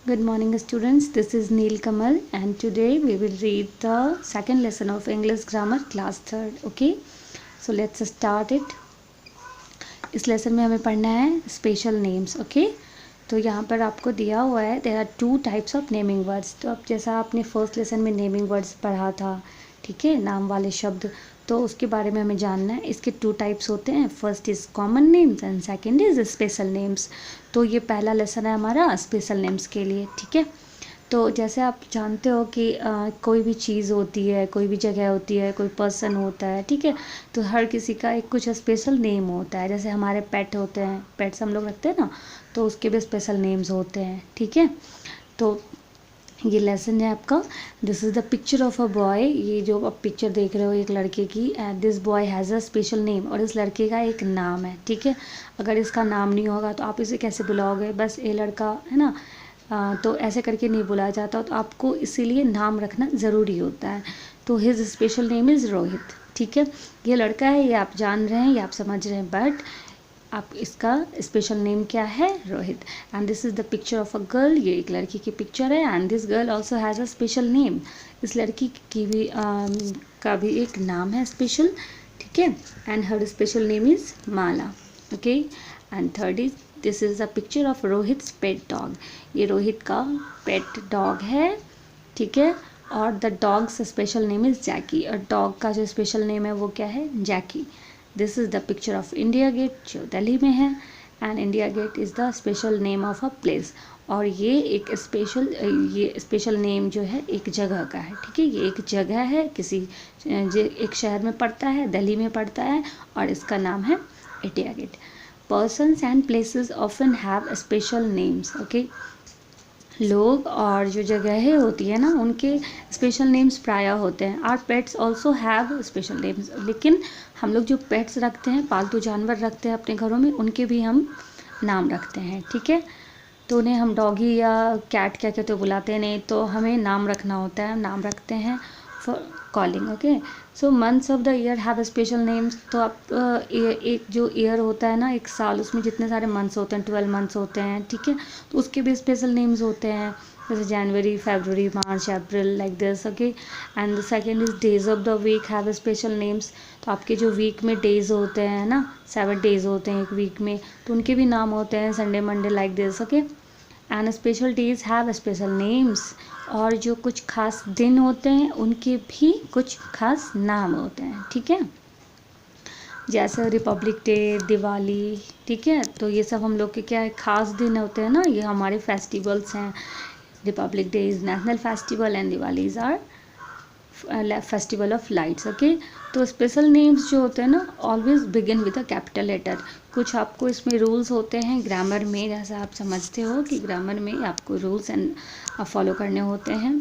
Good morning students, this is Neel Kamal and today we will read the second lesson of English Grammar class 3rd. Okay, so let's start it. इस lesson में हमें पढ़ना है special names. Okay, तो यहाँ पर आपको दिया हुआ है there are 2 types of naming words. तो अब जैसा आपने फर्स्ट लेसन में नेमिंग वर्ड्स पढ़ा था, ठीक है, नाम वाले शब्द, तो उसके बारे में हमें जानना है. इसके 2 टाइप्स होते हैं, first is common names and second is special names. तो ये पहला लेसन है हमारा स्पेशल नेम्स के लिए. ठीक है, तो जैसे आप जानते हो कि कोई भी चीज़ होती है, कोई भी जगह होती है, कोई पर्सन होता है, ठीक है, तो हर किसी का एक कुछ स्पेशल नेम होता है. जैसे हमारे पेट होते हैं, पेट्स हम लोग रखते हैं ना, तो उसके भी स्पेशल नेम्स होते हैं. ठीक है, तो ये लेसन है आपका. This is the picture of a boy. ये जो आप पिक्चर देख रहे हो एक लड़के की, and this boy has a special name. और इस लड़के का एक नाम है. ठीक है, अगर इसका नाम नहीं होगा तो आप इसे कैसे बुलाओगे? बस ये लड़का है ना, तो ऐसे करके नहीं बुलाया जाता. तो आपको इसीलिए नाम रखना ज़रूरी होता है. तो his special name is Rohit. ठीक है, ये लड़का है, ये आप जान रहे हैं, ये आप समझ रहे हैं, बट आप इसका स्पेशल नेम क्या है? Rohit. And this is the picture of a girl. ये एक लड़की की पिक्चर है. And this girl also has a special name. इस लड़की की भी का भी एक नाम है स्पेशल. ठीक है, and her special name is Mala. Okay, and third is this is the picture of Rohit's pet dog. ये रोहित का पेट डॉग है. ठीक है, और the dog's special name is Jackie. और डॉग का जो स्पेशल नेम है वो क्या है? Jackie. This is the picture of India Gate, जो दिल्ली में है. And India Gate is the special name of a place. और ये एक स्पेशल नेम जो है एक जगह का है. ठीक है, ये एक जगह है, किसी एक शहर में पड़ता है, दिल्ली में पड़ता है, और इसका नाम है India Gate. Persons and places often have special names. Okay, लोग और जो जगहें होती है ना, उनके स्पेशल नेम्स प्राय होते हैं. Our pets also have special names. लेकिन हम लोग जो पेट्स रखते हैं, पालतू जानवर रखते हैं अपने घरों में, उनके भी हम नाम रखते हैं. ठीक है, तो उन्हें हम डॉगी या कैट क्या कहते बुलाते नहीं, तो हमें नाम रखना होता है, नाम रखते हैं for calling. Okay, so months of the year have special names. तो आप एक जो ईयर होता है ना, एक साल, उसमें जितने सारे मंथ्स होते हैं, 12 मंथ्स होते हैं. ठीक है, तो उसके भी स्पेशल नेम्स होते हैं, जैसे जनवरी, फरवरी, मार्च, अप्रैल, like this. Okay, and the second is days of the week have special names. तो आपके जो वीक में डेज होते हैं ना, 7 डेज होते हैं एक वीक में, तो उनके भी नाम होते हैं, Sunday, Monday, like this. Okay, and special days have special names. और जो कुछ खास दिन होते हैं उनके भी कुछ खास नाम होते हैं. ठीक है, जैसे रिपब्लिक डे, दिवाली. ठीक है, तो ये सब हम लोग के क्या है, खास दिन होते हैं ना, ये हमारे फेस्टिवल्स हैं. Republic Day is national festival and Diwali is our festival of lights. Okay, तो स्पेशल नेम्स जो होते हैं ना, always begin with a capital letter. कुछ आपको इसमें रूल्स होते हैं ग्रामर में, जैसा आप समझते हो कि ग्रामर में आपको रूल्स एंड फॉलो करने होते हैं.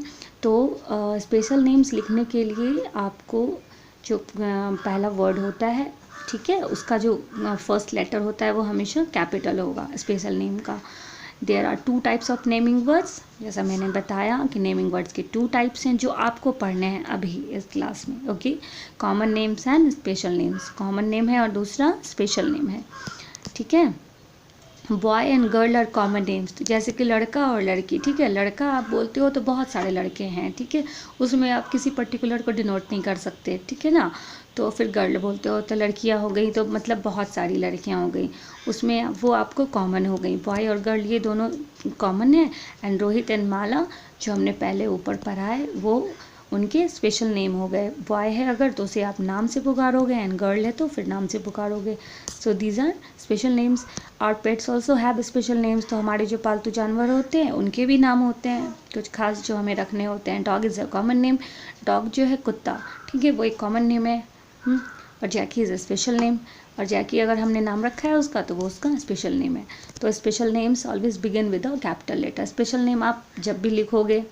तो स्पेशल नेम्स लिखने के लिए आपको जो पहला वर्ड होता है, ठीक है, उसका जो फर्स्ट लेटर होता है वो हमेशा कैपिटल होगा स्पेशल नेम का. There are 2 types of naming words. जैसा मैंने बताया कि नेमिंग वर्ड्स के 2 टाइप्स हैं जो आपको पढ़ने हैं अभी इस क्लास में. Okay, common names and special names. Common name है और दूसरा स्पेशल नेम है. ठीक है, boy and girl are common names. तो जैसे कि लड़का और लड़की. ठीक है, लड़का आप बोलते हो तो बहुत सारे लड़के हैं. ठीक है, उसमें आप किसी पर्टिकुलर को डिनोट नहीं कर सकते. ठीक है ना, तो फिर गर्ल बोलते हो तो लड़कियां हो गई, तो मतलब बहुत सारी लड़कियां हो गई, उसमें वो आपको कॉमन हो गई. बॉय और गर्ल ये दोनों कॉमन है. एंड रोहित एंड माला जो हमने पहले ऊपर पढ़ा है वो उनके स्पेशल नेम हो गए. बॉय है अगर तो उसे आप नाम से पुकारोगे, एंड गर्ल है तो फिर नाम से पुकारोगे. So these are special names. और pets also have special names. तो हमारे जो पालतू जानवर होते हैं उनके भी नाम होते हैं कुछ खास जो हमें रखने होते हैं. Dog is a common name. Dog जो है कुत्ता, ठीक है, वो एक कॉमन नेम है. और जैकी इज़ अ स्पेशल नेम. और जैकी अगर हमने नाम रखा है उसका तो वो उसका स्पेशल नेम है. तो special names always begin with a capital letter. Special name आप जब भी लिखोगे,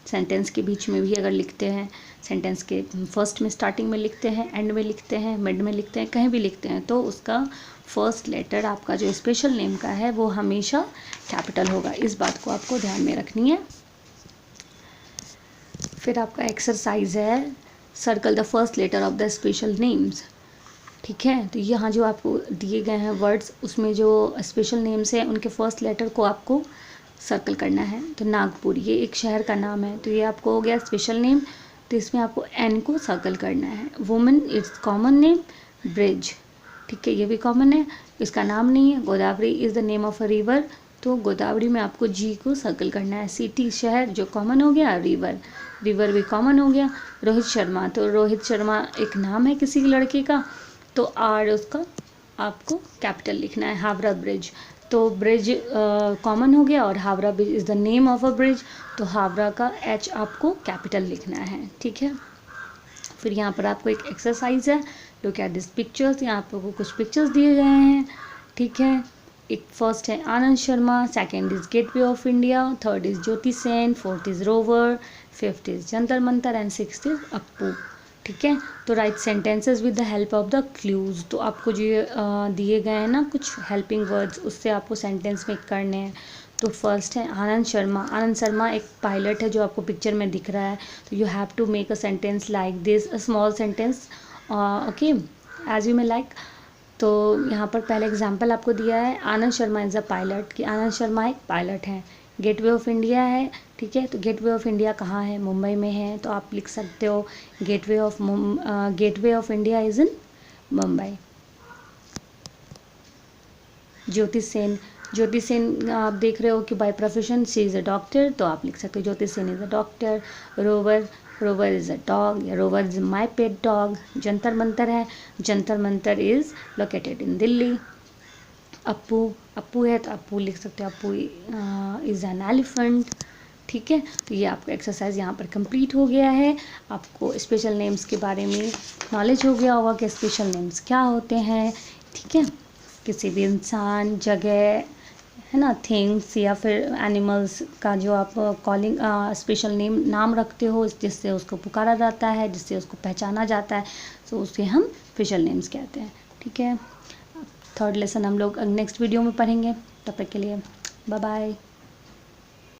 सेंटेंस के बीच में भी अगर लिखते हैं, सेंटेंस के फर्स्ट में स्टार्टिंग में लिखते हैं, एंड में लिखते हैं, मिड में लिखते हैं, कहीं भी लिखते हैं, तो उसका फर्स्ट लेटर आपका जो स्पेशल नेम का है वो हमेशा कैपिटल होगा. इस बात को आपको ध्यान में रखनी है. फिर आपका एक्सरसाइज है, circle the first letter of the special names. ठीक है, तो यहाँ जो आपको दिए गए हैं वर्ड्स, उसमें जो स्पेशल नेम्स हैं उनके फर्स्ट लेटर को आपको सर्कल करना है। तो नागपुर ये एक शहर का नाम है, तो ये आपको हो गया स्पेशल नेम, तो इसमें आपको एन को सर्कल करना है। Women it's common name, bridge, ठीक है, ये भी कॉमन है, इसका नाम नहीं है। Godavari is the name of a river, तो गोदावरी में आपको जी को सर्कल करना है। सिटी शहर जो कॉमन हो गया, रिवर, रिवर भी कॉमन हो गया। रोहित शर्मा, तो रोहित शर्मा एक नाम है किसी लड़के का, तो आर उसका आपको कैपिटल लिखना है। हावड़ा ब्रिज, तो ब्रिज कॉमन हो गया और Howrah bridge is the name of a bridge, तो हावड़ा का एच आपको कैपिटल लिखना है, ठीक है। फिर यहाँ पर आपको एक एक्सरसाइज है, लुक एट दिस पिक्चर्स, यहाँ आपको कुछ पिक्चर्स दिए गए हैं, ठीक है। एक फर्स्ट है Anand Sharma, second is Gateway of India, third is Jyoti Sen, fourth is Rover, fifth is Jantar Mantar and sixth is Appu, ठीक है। तो write sentences with the help of the clues, तो आपको जो दिए गए हैं ना कुछ हेल्पिंग वर्ड्स, उससे आपको सेंटेंस मेक करने हैं। तो फर्स्ट है आनंद शर्मा, आनंद शर्मा एक पायलट है जो आपको पिक्चर में दिख रहा है, तो you have to make a sentence like this, a small sentence, okay, as you may like. तो यहाँ पर पहले एग्जांपल आपको दिया है, Anand Sharma is a pilot, कि आनंद शर्मा एक पायलट है। गेटवे ऑफ इंडिया है, ठीक है, तो गेटवे ऑफ इंडिया कहाँ है, मुंबई में है, तो आप लिख सकते हो Gateway of India is in Mumbai. Jyoti Sen, Jyoti Sen आप देख रहे हो कि by profession she is a doctor, तो आप लिख सकते हो Jyoti Sen is a doctor. Rover, Rover is a dog, Rover is my pet dog. Jantar Mantar है, Jantar Mantar is located in Delhi. Appu, Appu है तो अप्पू लिख सकते हो, अप्पू इज़ एन एलिफेंट, ठीक है। तो ये आपका एक्सरसाइज यहाँ पर कंप्लीट हो गया है। आपको स्पेशल नेम्स के बारे में नॉलेज हो गया होगा कि स्पेशल नेम्स क्या होते हैं, ठीक है। किसी भी इंसान, जगह, है ना, थिंग्स या फिर एनिमल्स का जो आप कॉलिंग स्पेशल नेम नाम रखते हो, जिससे उसको पुकारा जाता है, जिससे उसको पहचाना जाता है, तो उसे हम स्पेशल नेम्स कहते हैं, ठीक है। थर्ड लेसन हम लोग नेक्स्ट वीडियो में पढ़ेंगे, तब तक के लिए बाय बाय।